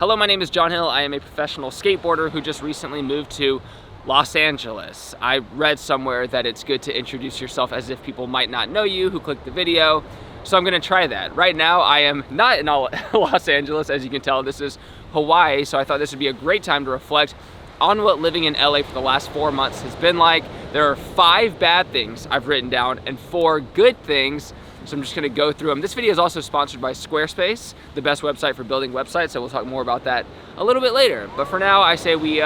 Hello, my name is John Hill. I am a professional skateboarder who just recently moved to Los Angeles. I read somewhere that it's good to introduce yourself as if people might not know you who clicked the video. So I'm gonna try that. Right now, I am not in Los Angeles. As you can tell, this is Hawaii. So I thought this would be a great time to reflect on what living in LA for the last 4 months has been like. There are 5 bad things I've written down and 4 good things. So I'm just gonna go through them. This video is also sponsored by Squarespace, the best website for building websites, so we'll talk more about that a little bit later. But for now, I say we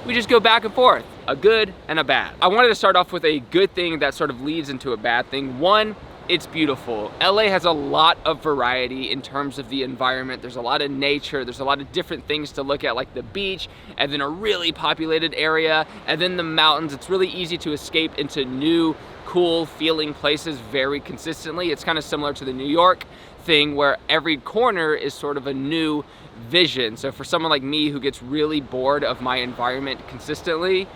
just go back and forth, a good and a bad. I wanted to start off with a good thing that sort of leads into a bad thing. One, it's beautiful. LA has a lot of variety in terms of the environment. There's a lot of nature, there's a lot of different things to look at, like the beach, and then a really populated area, and then the mountains. It's really easy to escape into new, cool feeling places very consistently. It's kind of similar to the New York thing where every corner is sort of a new vision. So for someone like me who gets really bored of my environment consistently,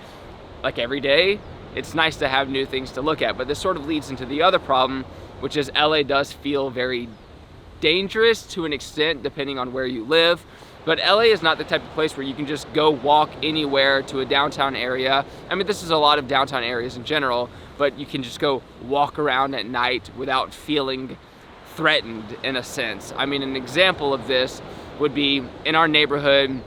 like every day, it's nice to have new things to look at. But this sort of leads into the other problem, which is LA does feel very dangerous to an extent depending on where you live. But LA is not the type of place where you can just go walk anywhere to a downtown area. I mean, this is a lot of downtown areas in general, but you can just go walk around at night without feeling threatened in a sense. I mean, an example of this would be in our neighborhood,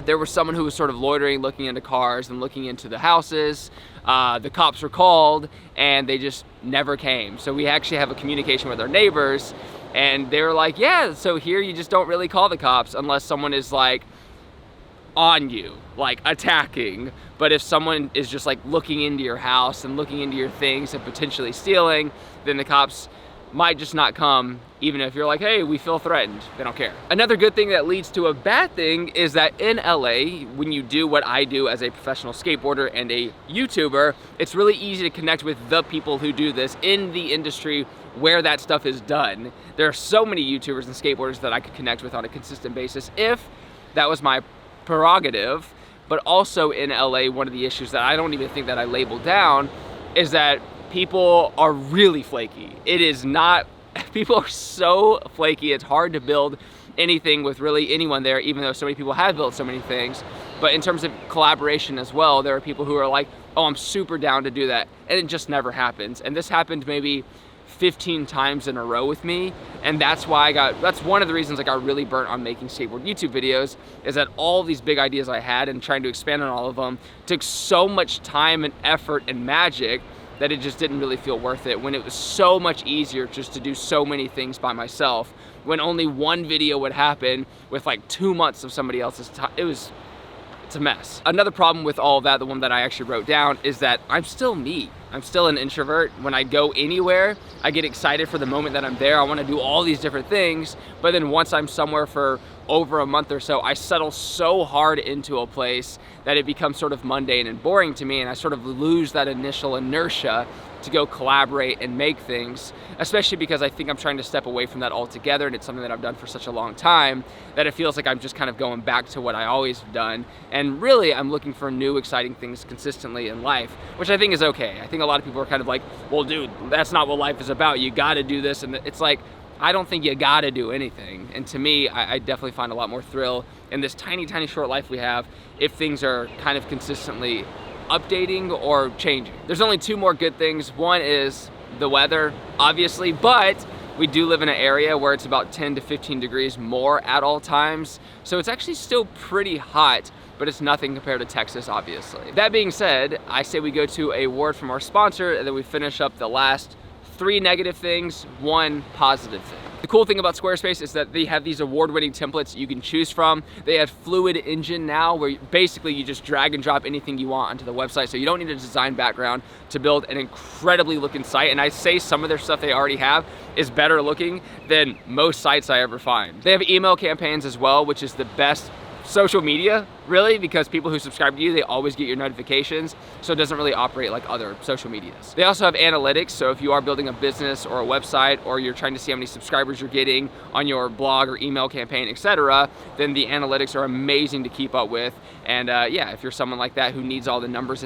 there was someone who was sort of loitering, looking into cars and looking into the houses. The cops were called and they just never came. So we actually have a communication with our neighbors, and they were like, yeah, so here you just don't really call the cops unless someone is like on you, like attacking. But if someone is just like looking into your house and looking into your things and potentially stealing, then the cops might just not come, even if you're like, hey, we feel threatened. They don't care. Another good thing that leads to a bad thing is that in LA, when you do what I do as a professional skateboarder and a YouTuber, it's really easy to connect with the people who do this in the industry where that stuff is done. There are so many YouTubers and skateboarders that I could connect with on a consistent basis if that was my prerogative. But also in LA, one of the issues that I don't even think that I labeled down is that people are really flaky. It is not, people are so flaky, it's hard to build anything with really anyone there, even though so many people have built so many things. But in terms of collaboration as well, there are people who are like, oh, I'm super down to do that, and it just never happens. And this happened maybe 15 times in a row with me, and that's why that's one of the reasons I got really burnt on making skateboard YouTube videos, is that all these big ideas I had and trying to expand on all of them took so much time and effort and magic that it just didn't really feel worth it, when it was so much easier just to do so many things by myself, when only one video would happen with like 2 months of somebody else's time. It's a mess. Another problem with all of that, the one that I actually wrote down, is that I'm still me. I'm still an introvert. When I go anywhere, I get excited for the moment that I'm there. I want to do all these different things, but then once I'm somewhere for over a month or so, I settle so hard into a place that it becomes sort of mundane and boring to me, and I sort of lose that initial inertia to go collaborate and make things, especially because I think I'm trying to step away from that altogether, and it's something that I've done for such a long time that it feels like I'm just kind of going back to what I always have done. And really, I'm looking for new, exciting things consistently in life, which I think is okay. I think a lot of people are kind of like, well, dude, that's not what life is about. You gotta do this. And it's like, I don't think you gotta do anything. And to me, I definitely find a lot more thrill in this tiny, tiny short life we have if things are kind of consistently updating or changing. There's only 2 more good things. One is the weather, obviously, but we do live in an area where it's about 10 to 15 degrees more at all times. So it's actually still pretty hot, but it's nothing compared to Texas, obviously. That being said, I say we go to a word from our sponsor, and then we finish up the last 3 negative things, 1 positive thing. The cool thing about Squarespace is that they have these award-winning templates you can choose from. They have Fluid Engine now, where basically you just drag and drop anything you want onto the website, so you don't need a design background to build an incredibly looking site. And I say some of their stuff they already have is better looking than most sites I ever find. They have email campaigns as well, which is the best social media, really, because people who subscribe to you, they always get your notifications, so it doesn't really operate like other social medias. They also have analytics, so if you are building a business or a website, or you're trying to see how many subscribers you're getting on your blog or email campaign, etc., then the analytics are amazing to keep up with. And yeah, if you're someone like that who needs all the numbers,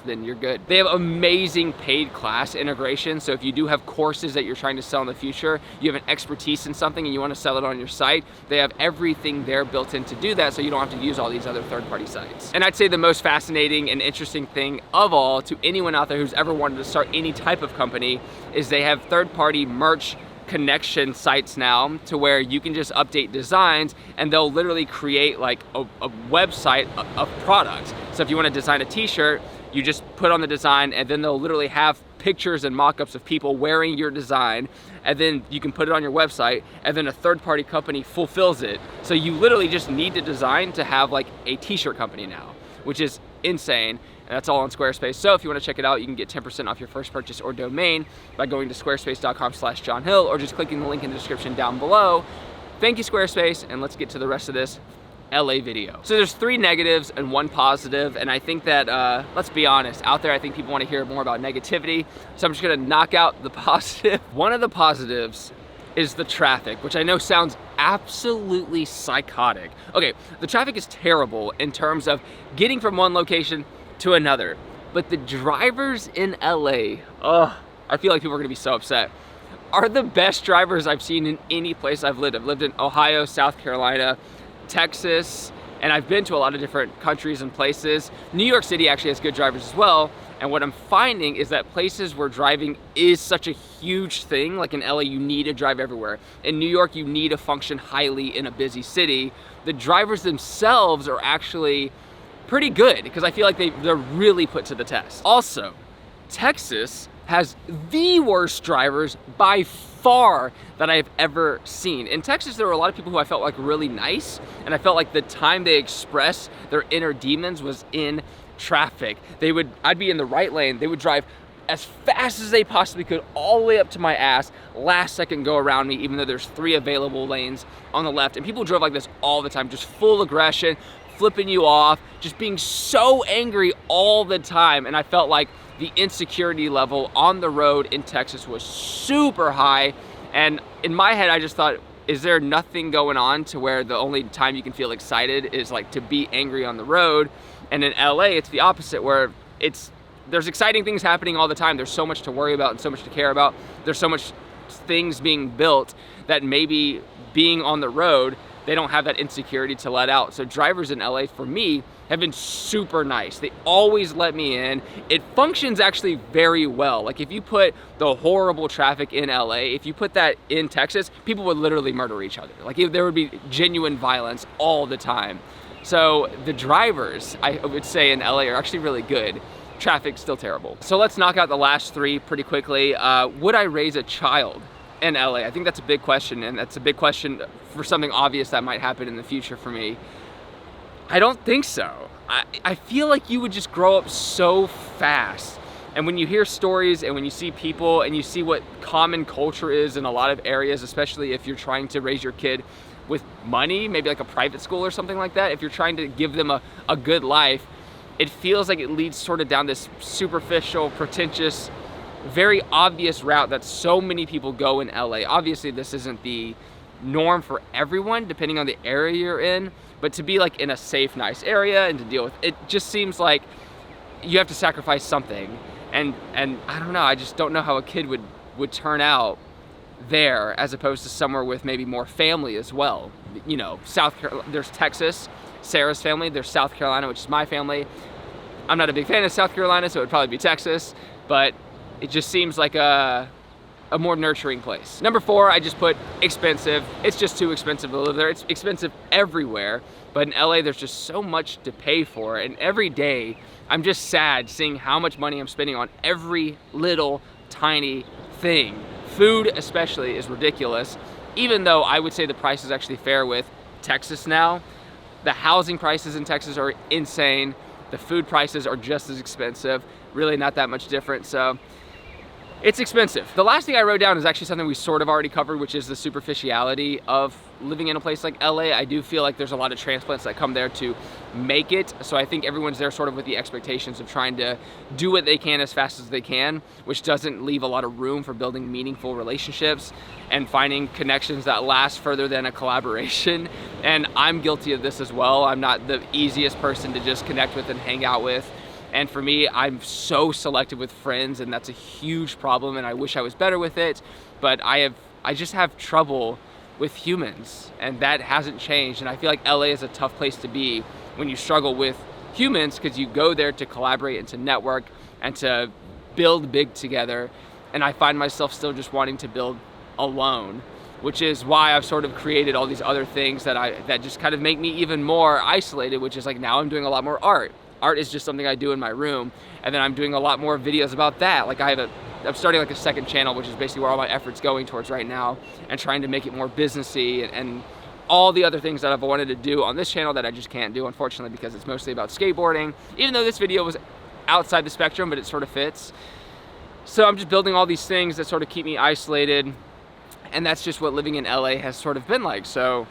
then you're good. They have amazing paid class integration, so if you do have courses that you're trying to sell in the future, you have an expertise in something and you want to sell it on your site, they have everything there built in to do that, so you don't have to use all these other third-party sites. And I'd say the most fascinating and interesting thing of all to anyone out there who's ever wanted to start any type of company is they have third-party merch connection sites now, to where you can just update designs and they'll literally create like a website of products. So if you want to design a t-shirt, you just put on the design and then they'll literally have pictures and mock-ups of people wearing your design, and then you can put it on your website, and then a third-party company fulfills it. So you literally just need to design to have like a t-shirt company now, which is insane. And that's all on Squarespace. So if you want to check it out, you can get 10% off your first purchase or domain by going to squarespace.com/JohnHill, or just clicking the link in the description down below. Thank you, Squarespace, and let's get to the rest of this LA video. So there's 3 negatives and 1 positive, and I think that, let's be honest, out there I think people want to hear more about negativity, so I'm just gonna knock out the positive. One of the positives is the traffic, which I know sounds absolutely psychotic. Okay, the traffic is terrible in terms of getting from one location to another, but the drivers in LA, I feel like people are gonna be so upset, are the best drivers I've seen in any place I've lived. I've lived in Ohio, South Carolina, Texas, and I've been to a lot of different countries and places. New York City actually has good drivers as well, and what I'm finding is that places where driving is such a huge thing, like in LA, you need to drive everywhere. In New York, you need to function highly in a busy city. The drivers themselves are actually pretty good, because I feel like they're really put to the test. Also, Texas has the worst drivers by far that I've ever seen. In Texas, there were a lot of people who I felt like really nice, and I felt like the time they expressed their inner demons was in traffic. I'd be in the right lane, they would drive as fast as they possibly could all the way up to my ass, last second go around me, even though there's 3 available lanes on the left. And people drove like this all the time, just full aggression, flipping you off, just being so angry all the time. And I felt like the insecurity level on the road in Texas was super high. And in my head, I just thought, is there nothing going on to where the only time you can feel excited is like to be angry on the road? And in LA, it's the opposite, where there's exciting things happening all the time. There's so much to worry about and so much to care about. There's so much things being built that maybe being on the road, they don't have that insecurity to let out. So drivers in LA, for me, have been super nice. They always let me in. It functions actually very well. Like if you put the horrible traffic in LA, if you put that in Texas, people would literally murder each other. Like there would be genuine violence all the time. So the drivers, I would say, in LA are actually really good. Traffic's still terrible. So let's knock out the last 3 pretty quickly. Would I raise a child in LA? I think that's a big question, and that's a big question for something obvious that might happen in the future for me. I don't think so. I feel like you would just grow up so fast. And when you hear stories and when you see people and you see what common culture is in a lot of areas, especially if you're trying to raise your kid with money, maybe like a private school or something like that, if you're trying to give them a good life, it feels like it leads sort of down this superficial, pretentious, very obvious route that so many people go in LA. Obviously, this isn't the norm for everyone, depending on the area you're in, but to be like in a safe, nice area and to deal with it just seems like you have to sacrifice something. And I don't know, I just don't know how a kid would turn out there as opposed to somewhere with maybe more family as well. You know, South Carolina, there's Texas, Sarah's family, there's South Carolina, which is my family. I'm not a big fan of South Carolina, so it would probably be Texas, but it just seems like a more nurturing place. Number 4, I just put expensive. It's just too expensive to live there. It's expensive everywhere, but in LA, there's just so much to pay for, and every day, I'm just sad seeing how much money I'm spending on every little tiny thing. Food especially is ridiculous, even though I would say the price is actually fair with Texas now. The housing prices in Texas are insane. The food prices are just as expensive, really not that much different, so it's expensive. The last thing I wrote down is actually something we sort of already covered, which is the superficiality of living in a place like LA, I do feel like there's a lot of transplants that come there to make it. So I think everyone's there sort of with the expectations of trying to do what they can as fast as they can, which doesn't leave a lot of room for building meaningful relationships and finding connections that last further than a collaboration. And I'm guilty of this as well. I'm not the easiest person to just connect with and hang out with. And for me, I'm so selective with friends, and that's a huge problem, and I wish I was better with it, but I just have trouble with humans, and that hasn't changed. And I feel like LA is a tough place to be when you struggle with humans, because you go there to collaborate and to network and to build big together, and I find myself still just wanting to build alone, which is why I've sort of created all these other things that just kind of make me even more isolated, which is like now I'm doing a lot more art. Art is just something I do in my room, and then I'm doing a lot more videos about that. Like I'm starting like a second channel, which is basically where all my effort's going towards right now, and trying to make it more businessy and all the other things that I've wanted to do on this channel that I just can't do, unfortunately, because it's mostly about skateboarding, even though this video was outside the spectrum, but it sort of fits. So I'm just building all these things that sort of keep me isolated, and that's just what living in LA has sort of been like. So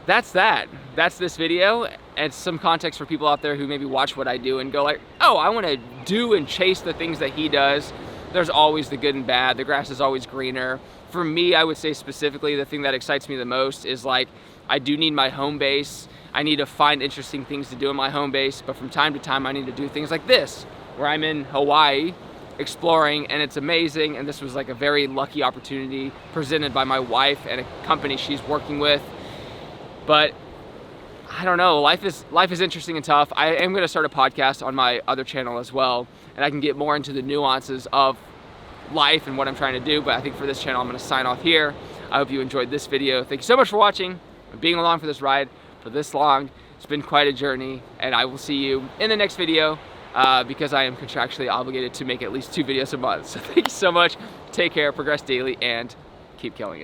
that's this video, and some context for people out there who maybe watch what I do and go like, oh, I want to do and chase the things that he does. There's always the good and bad. The grass is always greener. For me, I would say specifically the thing that excites me the most is like, I do need my home base. I need to find interesting things to do in my home base, but from time to time I need to do things like this, where I'm in Hawaii exploring, and it's amazing. And this was like a very lucky opportunity presented by my wife and a company she's working with. But I don't know, life is interesting and tough. I am gonna start a podcast on my other channel as well, and I can get more into the nuances of life and what I'm trying to do, but I think for this channel I'm gonna sign off here. I hope you enjoyed this video. Thank you so much for watching and being along for this ride for this long. It's been quite a journey, and I will see you in the next video because I am contractually obligated to make at least 2 videos a month. So thank you so much, take care, progress daily, and keep killing it.